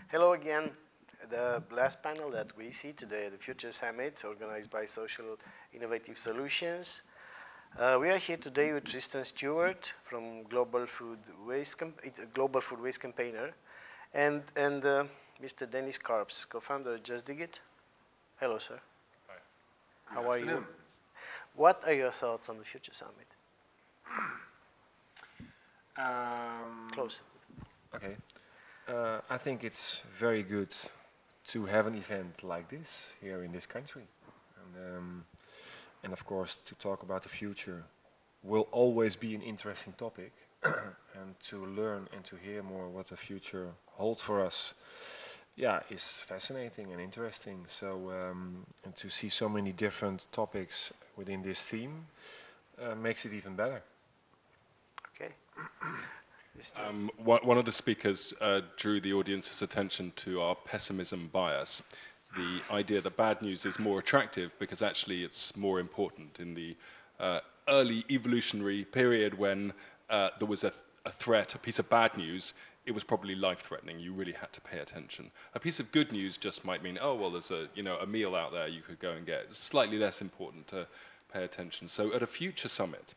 Hello again. The last panel that we see today, the Future Summit, organized by Social Innovative Solutions. We are here today with Tristram Stuart from Global Food Waste Campaigner, and Mr. Dennis Karpes, co-founder of Just Diggit. Hello, sir. Hi. How are you? What are your thoughts on the Future Summit? Close it. Okay. I think it's very good to have an event like this here in this country. And of course, to talk about the future will always be an interesting topic. And to learn and to hear more what the future holds for us, yeah, is fascinating and interesting. So, and to see so many different topics within this theme makes it even better. Okay. One of the speakers drew the audience's attention to our pessimism bias, the idea that bad news is more attractive because actually it's more important. In the early evolutionary period when there was a threat, a piece of bad news, it was probably life-threatening. You really had to pay attention. A piece of good news just might mean, oh, well, there's a meal out there you could go and get. It's slightly less important to pay attention. So at a future summit,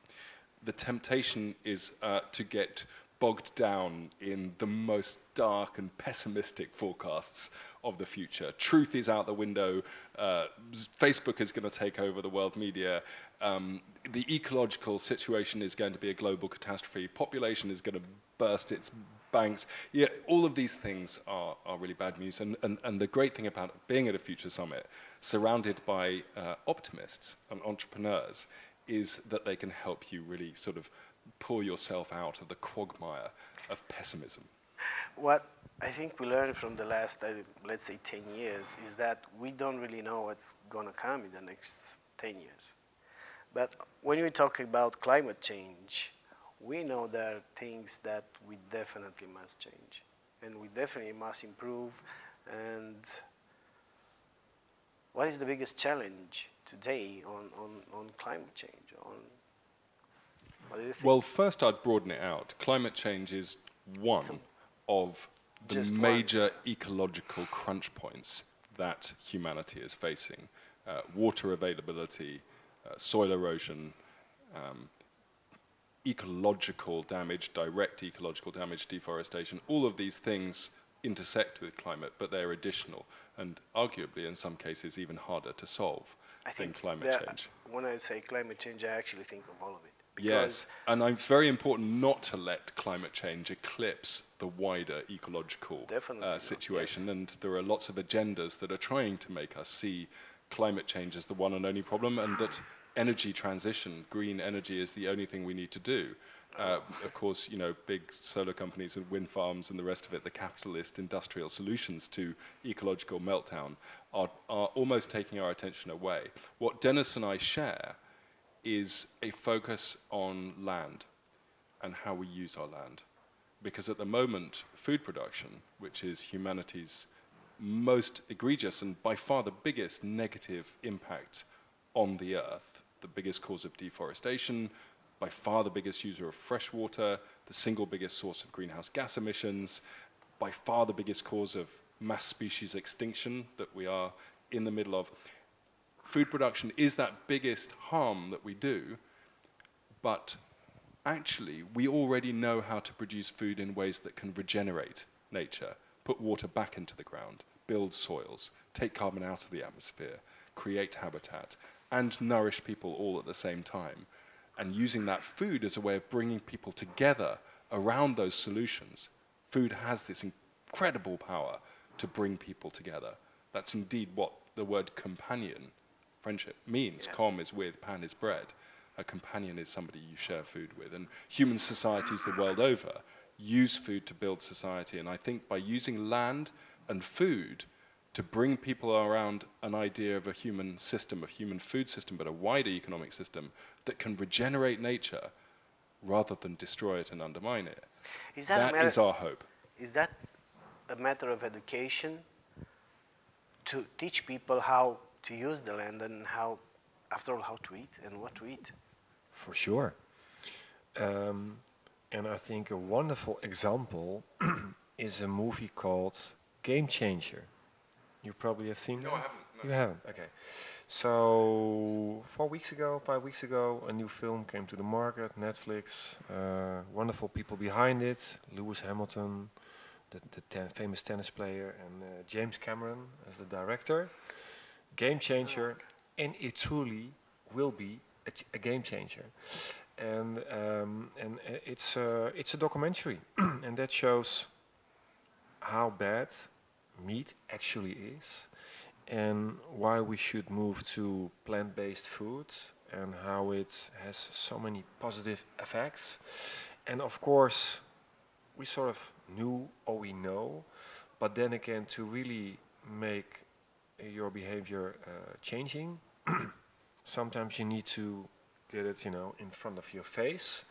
the temptation is to get bogged down in the most dark and pessimistic forecasts of the future. Truth is out the window. Facebook is going to take over the world media. The ecological situation is going to be a global catastrophe. Population is going to burst its banks. Yeah, all of these things are really bad news. And the great thing about being at a future summit, surrounded by optimists and entrepreneurs, is that they can help you really sort of pull yourself out of the quagmire of pessimism. What I think we learned from the last, let's say, 10 years is that we don't really know what's going to come in the next 10 years. But when we talk about climate change, we know there are things that we definitely must change. And we definitely must improve. And what is the biggest challenge today on climate change? What do you think? Well, first I'd broaden it out. Climate change is one of the major ecological crunch points that humanity is facing. Water availability, soil erosion, ecological damage, direct ecological damage, deforestation, all of these things intersect with climate, but they're additional and arguably in some cases even harder to solve than climate change. When I say climate change, I actually think of all of it. Yes, and it's very important not to let climate change eclipse the wider ecological situation. Yes. And there are lots of agendas that are trying to make us see climate change as the one and only problem, and that energy transition, green energy, is the only thing we need to do. Of course, big solar companies and wind farms and the rest of it, the capitalist industrial solutions to ecological meltdown are almost taking our attention away. What Dennis and I share is a focus on land and how we use our land. Because at the moment, food production, which is humanity's most egregious and by far the biggest negative impact on the earth, the biggest cause of deforestation, by far the biggest user of fresh water, the single biggest source of greenhouse gas emissions, by far the biggest cause of mass species extinction that we are in the middle of. Food production is that biggest harm that we do, but actually we already know how to produce food in ways that can regenerate nature, put water back into the ground, build soils, take carbon out of the atmosphere, create habitat, and nourish people all at the same time. And using that food as a way of bringing people together around those solutions. Food has this incredible power to bring people together. That's indeed what the word companion, friendship, means. Yeah. Com is with, pan is bread. A companion is somebody you share food with. And human societies the world over use food to build society. And I think by using land and food to bring people around an idea of a human system, a human food system, but a wider economic system that can regenerate nature rather than destroy it and undermine it. That is our hope. Is that a matter of education to teach people how to use the land and how, after all, how to eat and what to eat? For sure. And I think a wonderful example is a movie called Game Changer. You probably have seen No, that? I haven't. No. You haven't? Okay. So 4 weeks ago, 5 weeks ago, a new film came to the market, Netflix. Wonderful people behind it. Lewis Hamilton, the famous tennis player, and James Cameron as the director. Game changer, and it truly will be a game changer. And it's a documentary, and that shows how bad meat actually is, and why we should move to plant-based food, and how it has so many positive effects. And of course, we sort of knew or we know, but then again, to really make your behavior changing, sometimes you need to get it, in front of your face.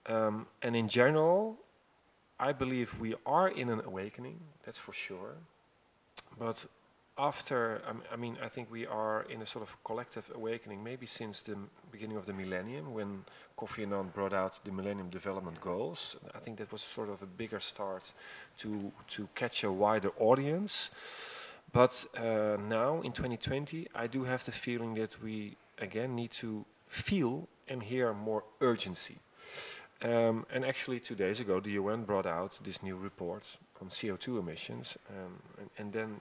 And in general, I believe we are in an awakening, that's for sure. But after, I think we are in a sort of collective awakening, maybe since the beginning of the millennium, when Kofi Annan brought out the Millennium Development Goals. I think that was sort of a bigger start to catch a wider audience. But now, in 2020, I do have the feeling that we, again, need to feel and hear more urgency. And actually, 2 days ago, the UN brought out this new report on CO2 emissions, and then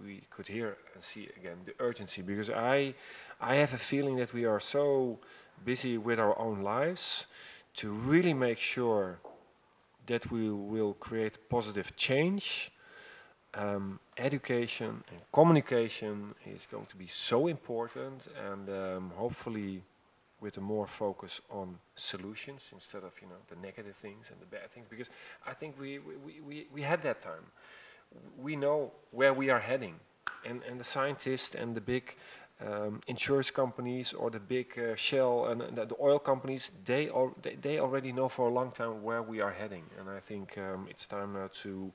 we could hear and see again the urgency, because I have a feeling that we are so busy with our own lives to really make sure that we will create positive change. Education and communication is going to be so important, and hopefully with a more focus on solutions instead of the negative things and the bad things, because I think we had that time. We know where we are heading, and the scientists and the big insurance companies or the big Shell and the oil companies, they already know for a long time where we are heading, and I think it's time now to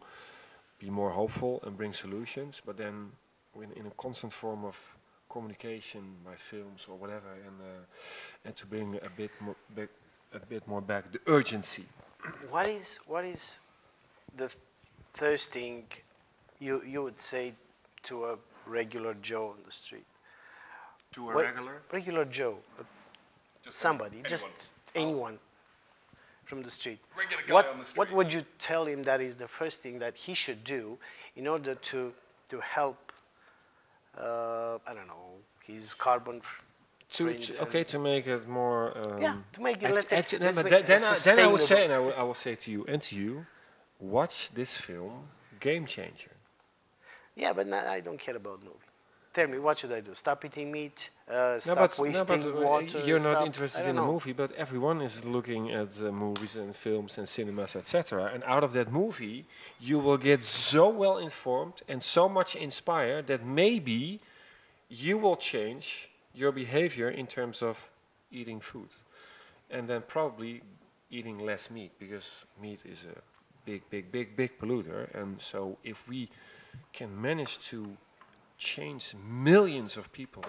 be more hopeful and bring solutions, but then in a constant form of communication by films or whatever, and to bring a bit more back the urgency. What is the first thing you would say to a regular Joe on the street? To a regular Joe, Just somebody, anyone. just anyone from the street. Regular guy on the street. What would you tell him that is the first thing that he should do in order to help? I don't know, his carbon print. To make it more. To make it. Let's say. Then I would say, and I will say to you and to you, watch this film, Game Changer. Yeah, but I don't care about movie. Tell me, what should I do? Stop eating meat? Stop wasting water? You're not interested in the movie, but everyone is looking at movies and films and cinemas, etc. And out of that movie, you will get so well informed and so much inspired that maybe you will change your behavior in terms of eating food. And then probably eating less meat, because meat is a big polluter. And so if we can manage to change millions of people,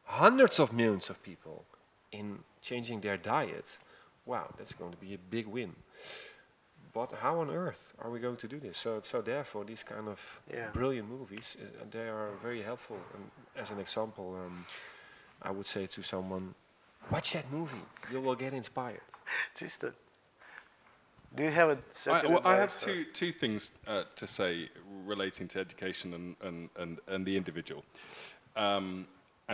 hundreds of millions of people in changing their diet, wow, that's going to be a big win. But how on earth are we going to do this? So therefore, these kind of brilliant movies, they are very helpful. And as an example, I would say to someone, watch that movie. You will get inspired. Tristan, do you have such an advice? I have two things to say relating to education and the individual, and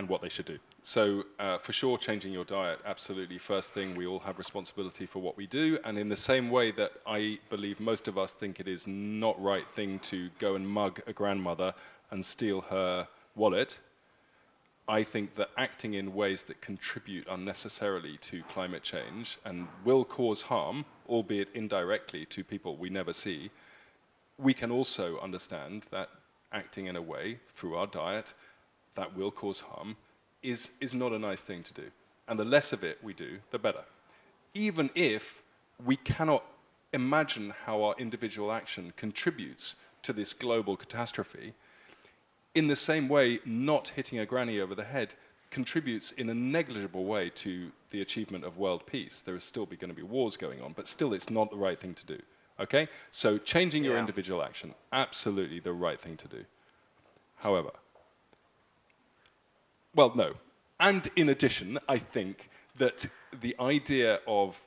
what they should do. So for sure, changing your diet, absolutely. First thing, we all have responsibility for what we do. And in the same way that I believe most of us think it is not right thing to go and mug a grandmother and steal her wallet, I think that acting in ways that contribute unnecessarily to climate change and will cause harm, albeit indirectly, to people we never see, we can also understand that acting in a way through our diet that will cause harm is not a nice thing to do. And the less of it we do, the better. Even if we cannot imagine how our individual action contributes to this global catastrophe, in the same way, not hitting a granny over the head contributes in a negligible way to the achievement of world peace. There is still going to be wars going on, but still it's not the right thing to do. Okay? So changing your individual action, absolutely the right thing to do. However, well, no. And in addition, I think that the idea of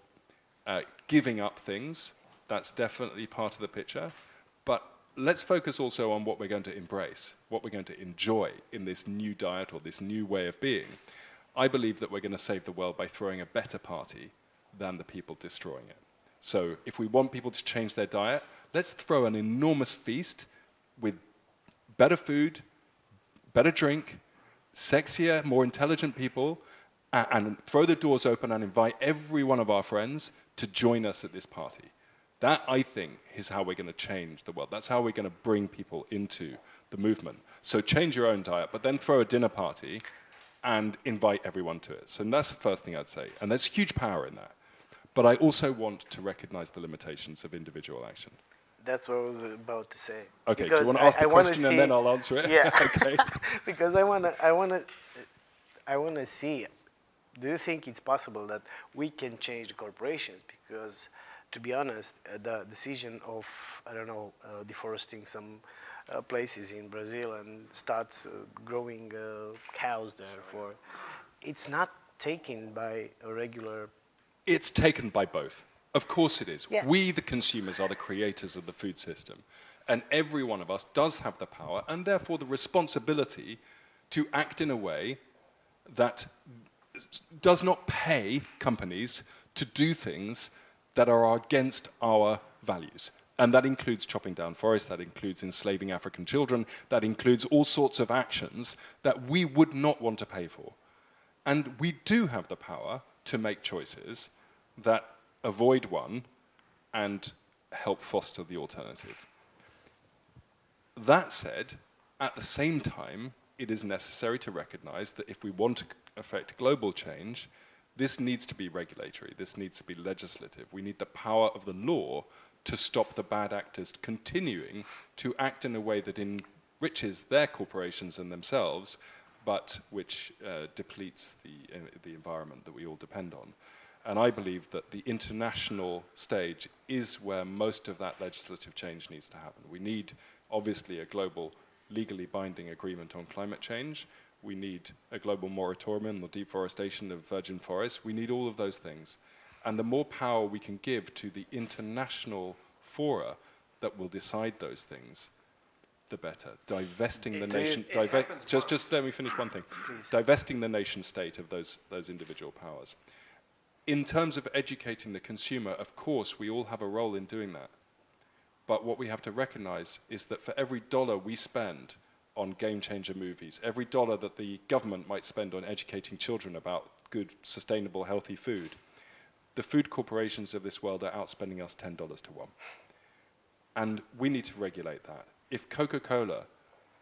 giving up things, that's definitely part of the picture. But let's focus also on what we're going to embrace, what we're going to enjoy in this new diet or this new way of being. I believe that we're going to save the world by throwing a better party than the people destroying it. So if we want people to change their diet, let's throw an enormous feast with better food, better drink, sexier, more intelligent people, and throw the doors open and invite every one of our friends to join us at this party. That, I think, is how we're going to change the world. That's how we're going to bring people into the movement. So change your own diet, but then throw a dinner party and invite everyone to it. So that's the first thing I'd say. And there's huge power in that. But I also want to recognize the limitations of individual action. That's what I was about to say. Okay, because do you want to ask the question and then I'll answer it? Yeah. Okay. Because I wanna see. Do you think it's possible that we can change the corporations? Because, to be honest, the decision of, I don't know, deforesting some places in Brazil and start growing cows there, it's not taken by a regular. It's taken by both. Of course it is. Yeah. We, the consumers, are the creators of the food system. And every one of us does have the power and therefore the responsibility to act in a way that does not pay companies to do things that are against our values. And that includes chopping down forests, that includes enslaving African children, that includes all sorts of actions that we would not want to pay for. And we do have the power to make choices that avoid one and help foster the alternative. That said, at the same time, it is necessary to recognize that if we want to affect global change, this needs to be regulatory, this needs to be legislative. We need the power of the law to stop the bad actors continuing to act in a way that enriches their corporations and themselves, but which depletes the environment that we all depend on. And I believe that the international stage is where most of that legislative change needs to happen. We need, obviously, a global legally binding agreement on climate change. We need a global moratorium on the deforestation of virgin forests. We need all of those things. And the more power we can give to the international fora that will decide those things, the better. Divesting the nation... Just let me finish one thing. Please. Divesting the nation state of those individual powers. In terms of educating the consumer, of course, we all have a role in doing that. But what we have to recognize is that for every dollar we spend on game-changer movies, every dollar that the government might spend on educating children about good, sustainable, healthy food, the food corporations of this world are outspending us $10 to 1. And we need to regulate that. If Coca-Cola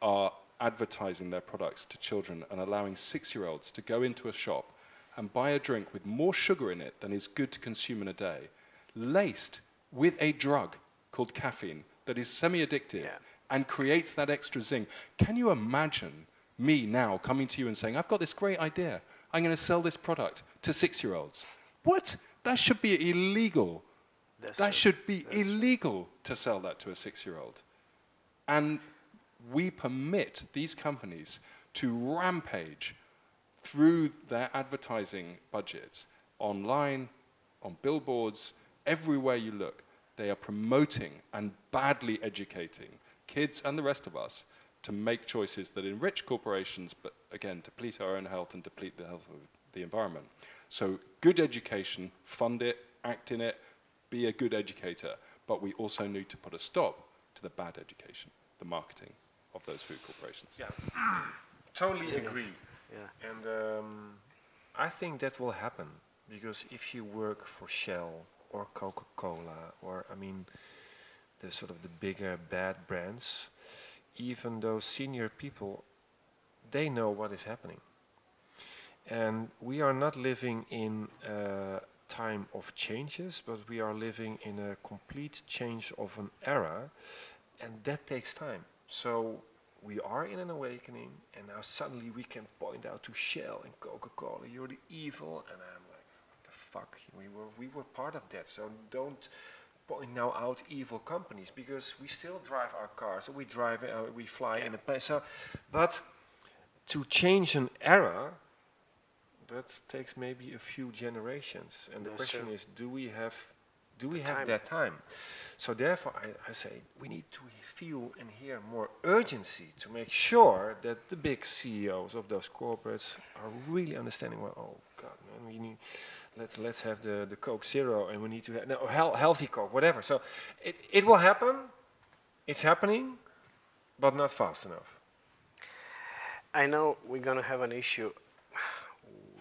are advertising their products to children and allowing 6-year-olds to go into a shop and buy a drink with more sugar in it than is good to consume in a day, laced with a drug called caffeine that is semi-addictive and creates that extra zing. Can you imagine me now coming to you and saying, I've got this great idea. I'm going to sell this product to 6-year-olds. What? That should be illegal. That should be illegal to sell that to a 6-year-old. And we permit these companies to rampage through their advertising budgets, online, on billboards, everywhere you look. They are promoting and badly educating kids and the rest of us to make choices that enrich corporations, but again, deplete our own health and deplete the health of the environment. So good education, fund it, act in it, be a good educator, but we also need to put a stop to the bad education, the marketing of those food corporations. Yeah, totally agree. Yeah. And I think that will happen, because if you work for Shell or Coca-Cola or, I mean, the sort of the bigger bad brands, even those senior people, they know what is happening. And we are not living in a time of changes, but we are living in a complete change of an era, and that takes time. So we are in an awakening, and now suddenly we can point out to Shell and Coca-Cola, you're the evil, and I'm like, what the fuck? We were part of that, so don't pointing now out evil companies, because we still drive our cars, we drive, we fly in a plane. So, but to change an era, that takes maybe a few generations. And the question is, do we have that time? So therefore, I say we need to feel and hear more urgency to make sure that the big CEOs of those corporates are really understanding. Well, oh God, man, we need. Let's have the Coke Zero, and we need to have healthy Coke, whatever. So it will happen. It's happening, but not fast enough. I know we're going to have an issue.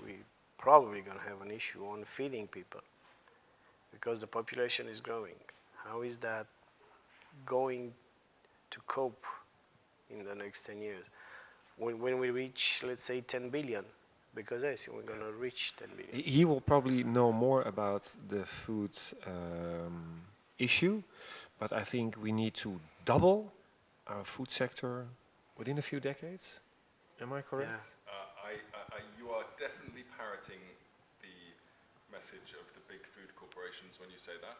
We're probably going to have an issue on feeding people because the population is growing. How is that going to cope in the next 10 years? When we reach, let's say, 10 billion, because yes, we're going to reach 10 billion. He will probably know more about the food issue, but I think we need to double our food sector within a few decades. Am I correct? Yeah. You are definitely parroting the message of the big food corporations when you say that,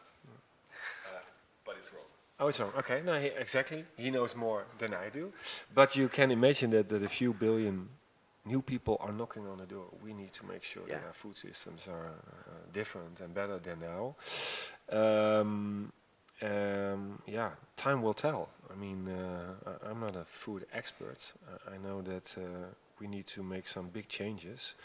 but it's wrong. Oh, it's wrong. Okay, no, exactly. He knows more than I do. But you can imagine that a few billion new people are knocking on the door. We need to make sure that our food systems are different and better than now. Yeah, time will tell. I mean, I'm not a food expert. I know that we need to make some big changes.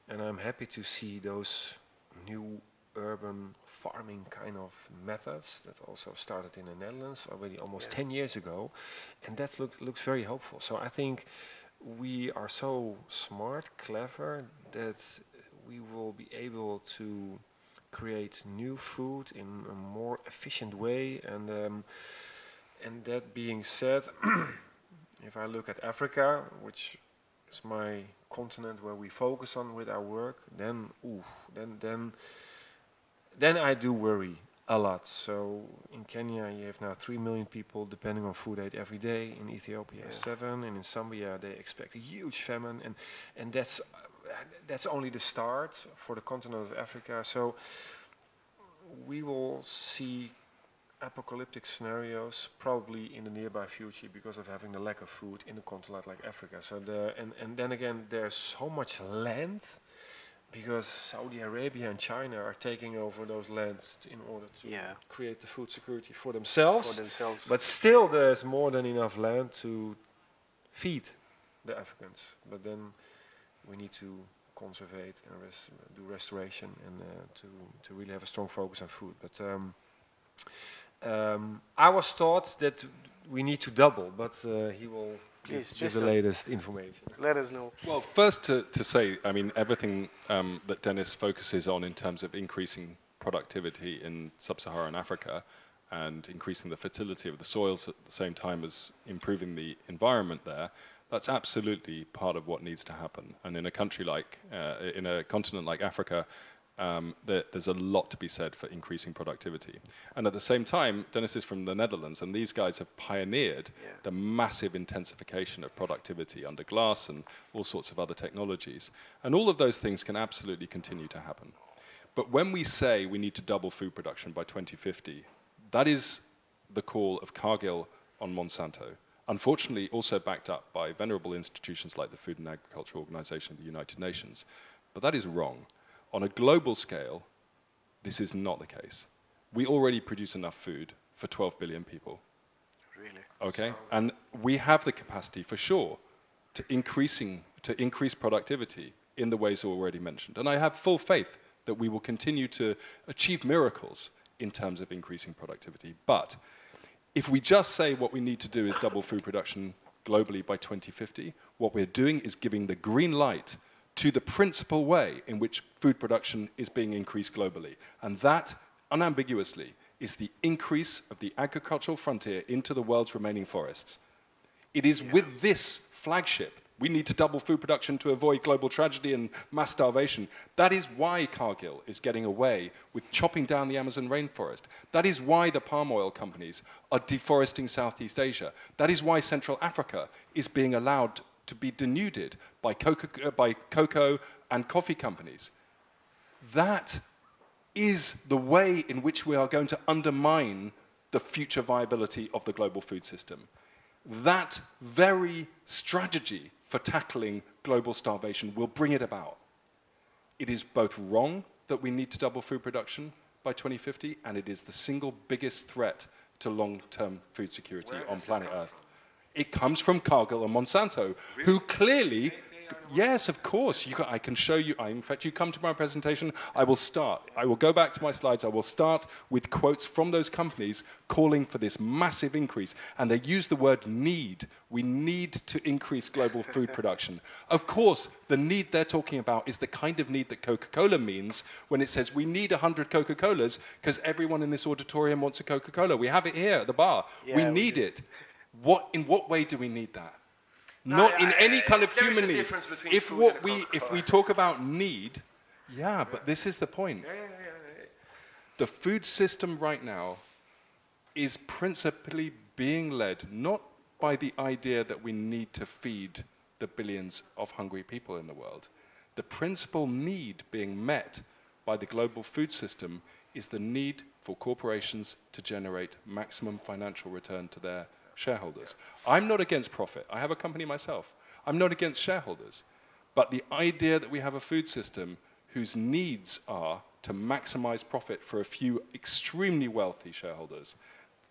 And I'm happy to see those new urban farming kind of methods that also started in the Netherlands already almost 10 years ago. And that looks very hopeful. So I think we are so smart, clever, that we will be able to create new food in a more efficient way. And that being said, if I look at Africa, which is my continent where we focus on with our work, then I do worry a lot. So in Kenya you have now 3 million people depending on food aid every day. In Ethiopia 7, and in Zambia they expect a huge famine, and that's only the start for the continent of Africa. So we will see apocalyptic scenarios probably in the nearby future because of having the lack of food in a continent like Africa. So and then again, there's so much land because Saudi Arabia and China are taking over those lands in order to create the food security for themselves. But still there's more than enough land to feed the Africans. But then we need to conserve and do restoration and to really have a strong focus on food. But I was taught that we need to double, but he will give the latest information. Let us know. Well, first to say, I mean, everything that Dennis focuses on in terms of increasing productivity in sub-Saharan Africa and increasing the fertility of the soils at the same time as improving the environment there, that's absolutely part of what needs to happen. And in a country like, in a continent like Africa, there's a lot to be said for increasing productivity. And at the same time, Dennis is from the Netherlands, and these guys have pioneered the massive intensification of productivity under glass and all sorts of other technologies. And all of those things can absolutely continue to happen. But when we say we need to double food production by 2050, that is the call of Cargill on Monsanto. Unfortunately, also backed up by venerable institutions like the Food and Agriculture Organization of the United Nations. But that is wrong. On a global scale, this is not the case. We already produce enough food for 12 billion people. Really? Okay? And we have the capacity, for sure, to increase productivity in the ways already mentioned. And I have full faith that we will continue to achieve miracles in terms of increasing productivity. But if we just say what we need to do is double food production globally by 2050, what we're doing is giving the green light to the principal way in which food production is being increased globally. And that, unambiguously, is the increase of the agricultural frontier into the world's remaining forests. It is with this flagship, we need to double food production to avoid global tragedy and mass starvation. That is why Cargill is getting away with chopping down the Amazon rainforest. That is why the palm oil companies are deforesting Southeast Asia. That is why Central Africa is being allowed to be denuded by cocoa and coffee companies. That is the way in which we are going to undermine the future viability of the global food system. That very strategy for tackling global starvation will bring it about. It is both wrong that we need to double food production by 2050, and it is the single biggest threat to long-term food security on planet Earth. It comes from Cargill and Monsanto, who clearly, yes, of course, I can show you, in fact, you come to my presentation, I will go back to my slides, I will start with quotes from those companies calling for this massive increase, and they use the word need. We need to increase global food production. Of course, the need they're talking about is the kind of need that Coca-Cola means when it says we need 100 Coca-Colas because everyone in this auditorium wants a Coca-Cola. We have it here at the bar. Yeah, we need it. In what way do we need that? Not in any kind of human need. If we talk about need, but this is the point. The food system right now is principally being led not by the idea that we need to feed the billions of hungry people in the world. The principal need being met by the global food system is the need for corporations to generate maximum financial return to their shareholders. I'm not against profit. I have a company myself. I'm not against shareholders. But the idea that we have a food system whose needs are to maximize profit for a few extremely wealthy shareholders,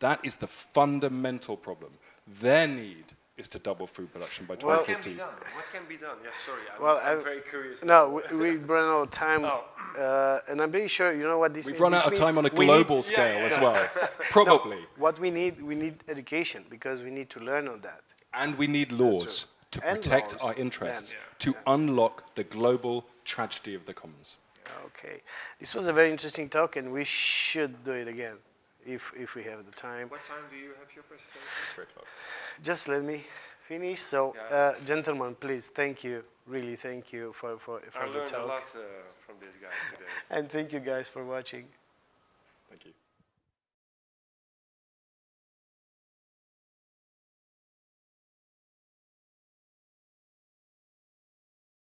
that is the fundamental problem. Their need is to double food production by 2050. What can be done? Yes, sorry, I'm very curious. No, we've run out of time, and I'm pretty sure, you know what this means? We've run out of time on a global scale as well, probably. No, what we need education, because we need to learn on that. And we need laws to protect our interests, to unlock the global tragedy of the commons. Okay, this was a very interesting talk, and we should do it again, if we have the time. What time do you have your presentation? 3 o'clock. Just let me finish. So, gentlemen, please, thank you. Really, thank you for the talk. I learned a lot from this guy today. And thank you guys for watching. Thank you.